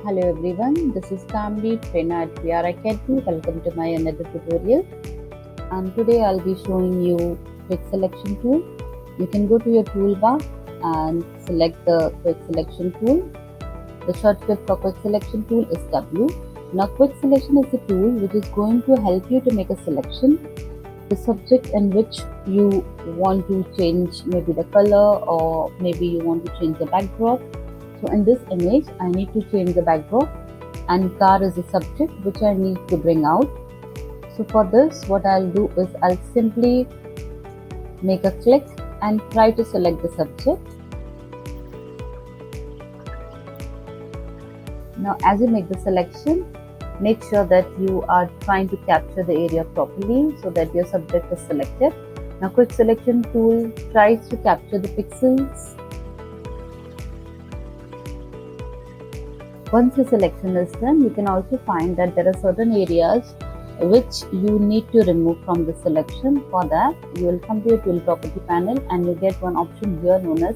Hello everyone, this is Kamli, trainer at VRAcademi. Welcome to my another tutorial. And today I'll be showing you quick selection tool. You can go to your toolbar and select the quick selection tool. The shortcut for quick selection tool is W. Now quick selection is the tool which is going to help you to make a selection. The subject in which you want to change maybe the color, or maybe you want to change the backdrop. So in this image, I need to change the backdrop and car is the subject which I need to bring out. So for this, what I'll do is I'll simply make a click and try to select the subject. Now as you make the selection, make sure that you are trying to capture the area properly so that your subject is selected. Now quick selection tool tries to capture the pixels. Once the selection is done, you can also find that there are certain areas which you need to remove from the selection. For that, you will come to your tool property panel and you get one option here known as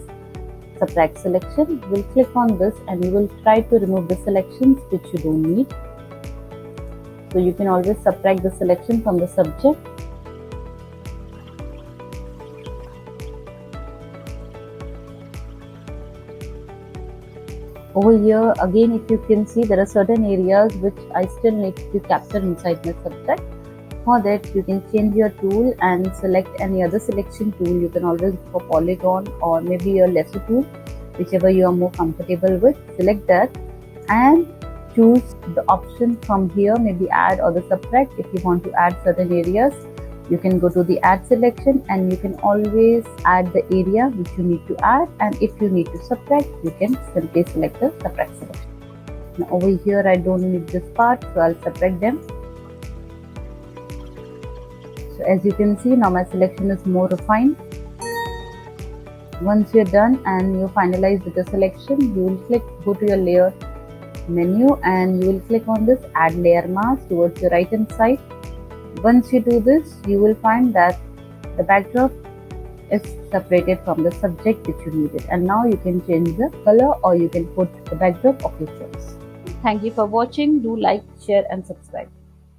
subtract selection. We'll click on this and you will try to remove the selections which you don't need. So you can always subtract the selection from the subject. Over here again, if you can see, there are certain areas which I still need to capture inside my subject. For that, you can change your tool and select any other selection tool. You can always go for polygon or maybe your lasso tool, whichever you are more comfortable with. Select that and choose the option from here, maybe add or the subtract. If you want to add certain areas, you can go to the add selection and you can always add the area which you need to add, and if you need to subtract, you can simply select the subtract selection. Now over here I don't need this part, so I'll subtract them. So as you can see, now my selection is more refined. Once you're done and you finalize with the selection, you will go to your layer menu and you will click on this add layer mask towards your right hand side. Once you do this, you will find that the backdrop is separated from the subject which you needed, and now you can change the color or you can put the backdrop of your choice. Thank you for watching. Do like, share and subscribe.